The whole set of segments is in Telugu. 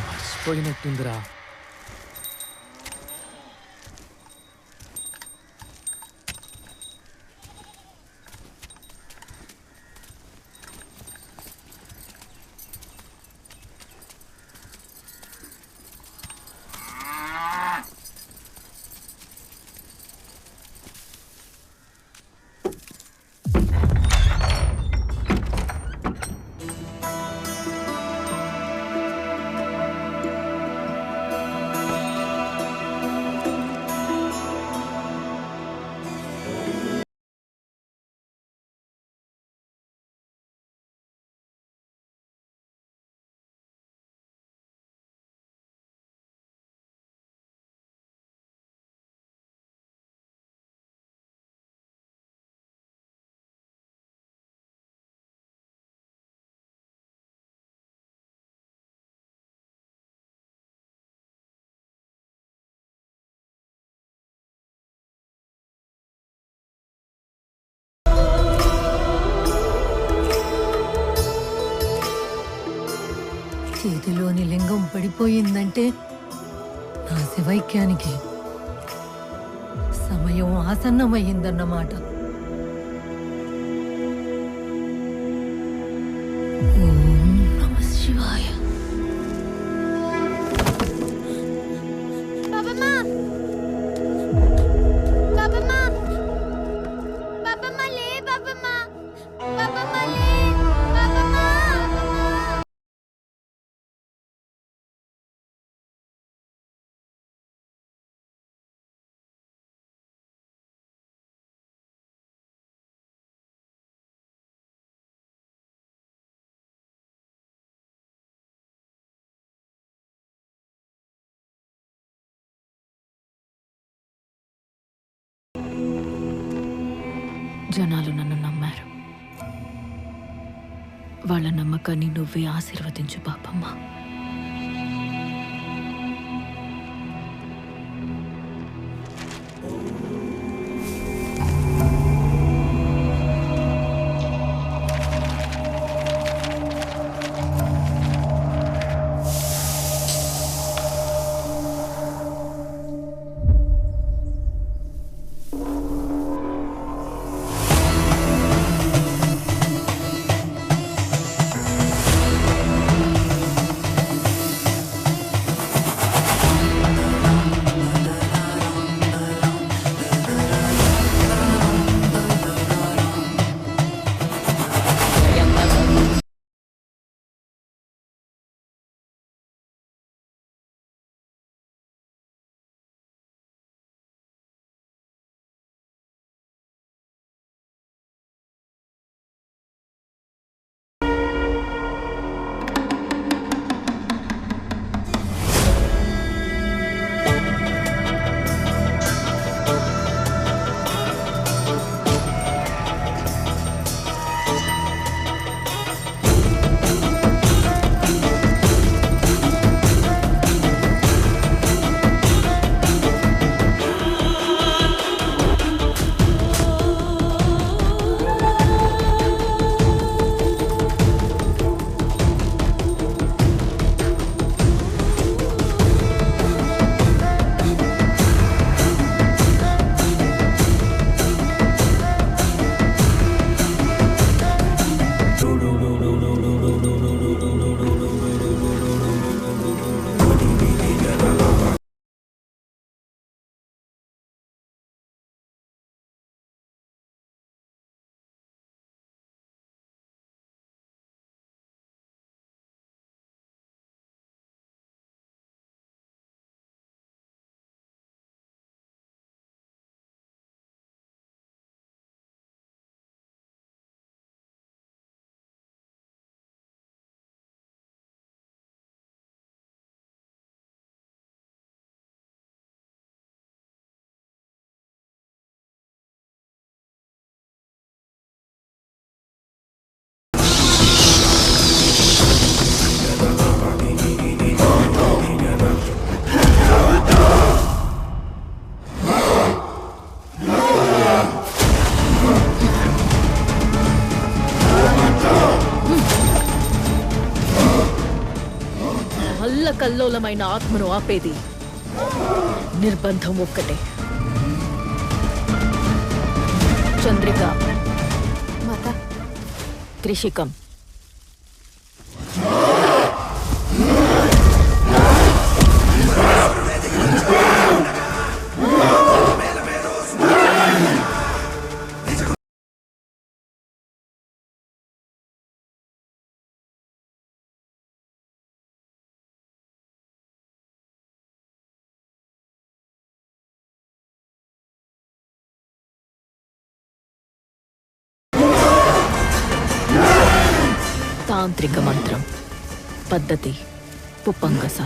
మర్చిపోయినట్టుందిరా. చేతిలోని లింగం పడిపోయిందంటే నా శివైక్యానికి సమయం ఆసన్నమయ్యిందన్నమాట. ఓం నమః శివాయ. జనాలు నన్ను నమ్మారు. వాళ్ళ నమ్మకాన్ని నువ్వే ఆశీర్వదించు బాపమ్మ. కల్లోలమైన ఆత్మను ఆపేది నిర్బంధం ఒక్కటే. చంద్రిక, మాత, త్రిశికం, తాంత్రిక మంత్రం, పద్ధతి, పుప్పంగస.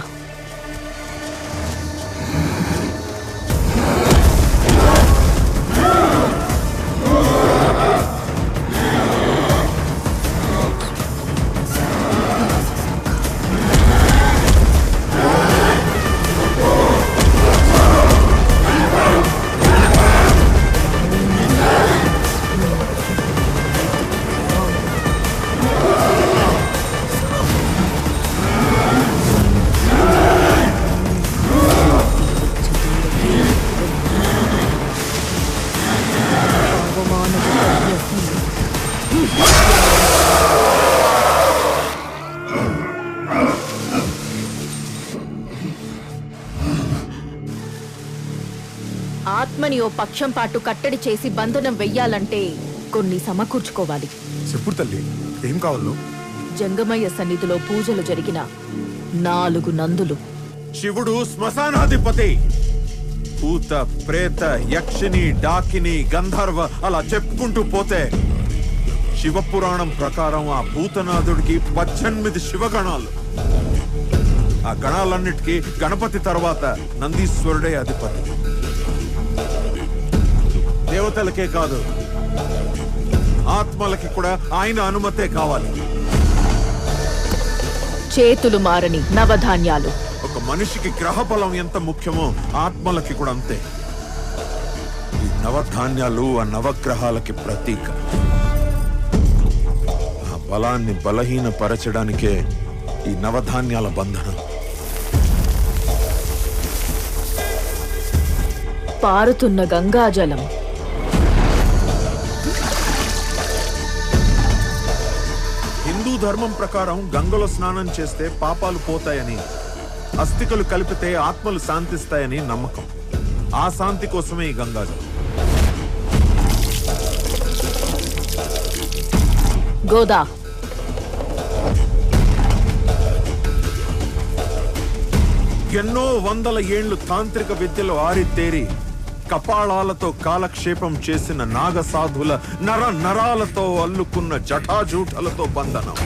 ఆత్మని ఓ పక్షం పాటు కట్టడి చేసి బంధనం వెయ్యాలంటే కొన్ని సమకూర్చుకోవాలి. చెప్పుడు తల్లి, ఏం కావాలో? జంగమయ్య సన్నిధిలో పూజలు జరిగిన 4 నందులు. శివుడు శ్మశానాధిపతి. భూత, ప్రేత, యక్షిని, డాకిని, గంధర్వ అలా చెప్పుకుంటూ పోతే శివపురాణం ప్రకారం ఆ భూతనాథుడికి 18 శివగణాలు. ఆ గణాలన్నిటికీ గణపతి తర్వాత నందీశ్వరుడే అధిపతి. దేవతలకే కాదు, ఆత్మలకి కూడా ఆయన అనుమతే కావాలి. చేతులు మారని నవధాన్యాలు. ఒక మనిషికి గ్రహ బలం ఎంత ముఖ్యమో ఆత్మలకి కూడా అంతే. ఈ నవధాన్యాలు ఆ నవగ్రహాలకి ప్రతీక. ఆ బలాన్ని బలహీనపరచడానికే ఈ నవధాన్యాల బంధనం. పారుతున్న గంగాజలం. హిందూ ధర్మం ప్రకారం గంగలో స్నానం చేస్తే పాపాలు పోతాయని, అస్థికలు కలిపితే ఆత్మలు శాంతిస్తాయని నమ్మకం. ఆ శాంతి కోసమే ఈ గంగాజలం. గోదా. ఎన్నో వందల ఏళ్లు తాంత్రిక విద్యలో ఆరితేరి కపాళాలతో కాలక్షేపం చేసిన నాగ సాధుల నర నరాలతో అల్లుకున్న జటాజూటలతో బంధనం.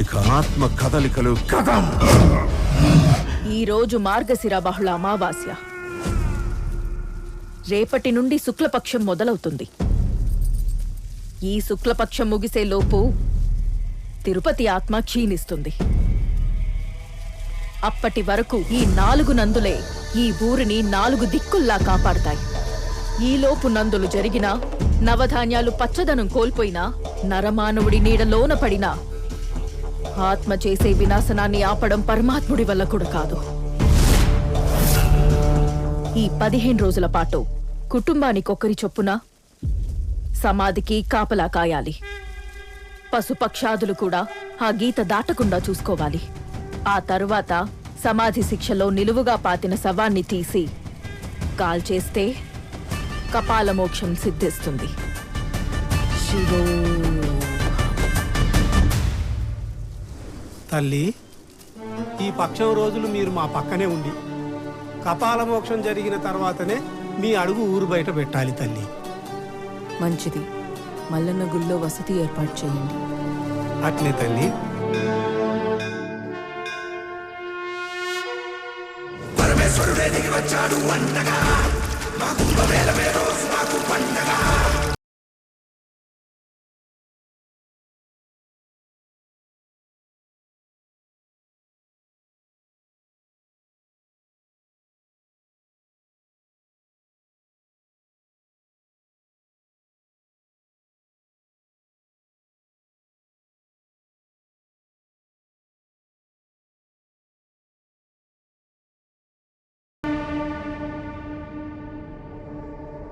ఇక ఆత్మ కదలికలు కథం. ఈ రోజు మార్గశిర బహుళ అమావాస్య. రేపటి నుండి శుక్లపక్షం మొదలవుతుంది. ఈ శుక్లపక్షం ముగిసే లోపు తిరుపతి ఆత్మ క్షీణిస్తుంది. అప్పటి వరకు ఈ 4 నందులే ఈ ఊరిని 4 దిక్కుల్లా కాపాడతాయి. ఈలోపు నందులు జరిగినా, నవధాన్యాలు పచ్చదనం కోల్పోయినా, నరమానవుడి నీడలోన పడినా ఆత్మ చేసే వినాశనాన్ని ఆపడం పరమాత్ముడి వల్ల కూడా కాదు. ఈ 15 రోజుల పాటు కుటుంబానికొక్కరి చొప్పున సమాధికి కాపలా కాయాలి. పశుపక్షాదులు కూడా ఆ గీత దాటకుండా చూసుకోవాలి. ఆ తరువాత సమాధి శిక్షలో నిలువుగా పాతిన శవాన్ని తీసి కాల్చేస్తే కపాల మోక్షం సిద్ధిస్తుంది. శివో. తల్లి, ఈ పక్షం రోజులు మీరు మా పక్కనే ఉండి కపాల మోక్షం జరిగిన తర్వాతనే మీ అడుగు ఊరు బయట పెట్టాలి తల్లి. మంచిది. మల్లన్న గుళ్ళో వసతి ఏర్పాటు చేయండి. అట్లే తల్లి. పరమేశ్వరుడే దిగి వచ్చాడు అండగా, మా కుంభమేళమే రోజు మాకు పండగ.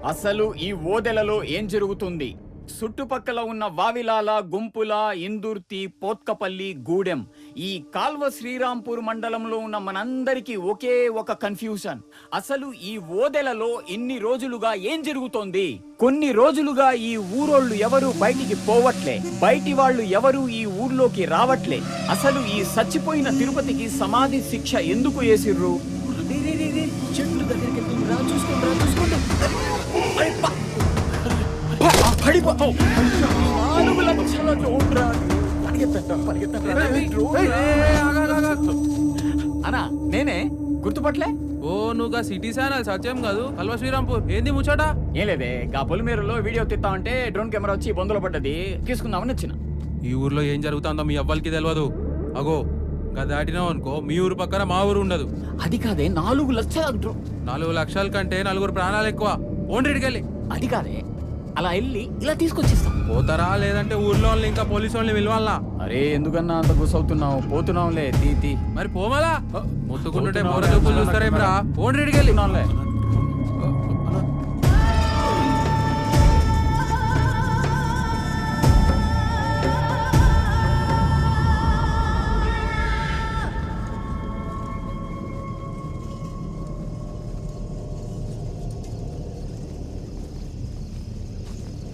అసలు ఈ ఓదెలలో ఏం జరుగుతుంది? చుట్టుపక్కల ఉన్న వావిలాల, గుంపుల, ఇందుర్తి, పోత్కపల్లి, గూడెం, ఈ కాల్వ శ్రీరాంపూర్ మండలంలో ఉన్న మనందరికీ ఒకే ఒక కన్ఫ్యూజన్. అసలు ఈ ఓదెలలో ఇన్ని రోజులుగా ఏం జరుగుతోంది? కొన్ని రోజులుగా ఈ ఊరోళ్ళు ఎవరు బయటికి పోవట్లే, బయటి వాళ్ళు ఎవరు ఈ ఊర్లోకి రావట్లే. అసలు ఈ చచ్చిపోయిన తిరుపతికి సమాధి శిక్ష ఎందుకు వేసిర్రు? చెట్లు దగ్గరికి చూసుకోండి. 4 లక్షల డ్రోన్రా. అన్నా నేనే గుర్తుపట్లే. ఓ నువ్వు సిటీ ఛానల్ సత్యం కాదు, కల్వ శ్రీరాంపూర్. ఏంది ముచ్చట? ఏం లేదే, గా పొలిమేరులో వీడియో తీస్తామంటే డ్రోన్ కెమెరా వచ్చి బొందలో పడ్డది, తీసుకుందామని వచ్చిన. ఈ ఊర్లో ఏం జరుగుతుందో మీ అవ్వలకి తెలియదు. అగో గా దాటినావు అనుకో, మీ ఊరు పక్కన మా ఊరు ఉండదు. అది కాదే, 4 లక్షల డ్రోన్. 4 లక్షల కంటే 4 ప్రాణాలు ఎక్కువ. ఓన్రీడికెళ్ళి. అది కాదే, అలా వెళ్ళి ఇలా తీసుకొచ్చేస్తాం. పోతారా లేదంటే ఊర్లో వాళ్ళని ఇంకా పోలీసు వాళ్ళని పిలవాలా? అరే ఎందుకన్నా అంత గుసవుతున్నావు? పోతున్నాంలే, తీ మరి పోమలా ముత్తుకుంటుంటే మోర చూపులు చూస్తారేమ్రా. ఓన్రీడికెళ్ళి.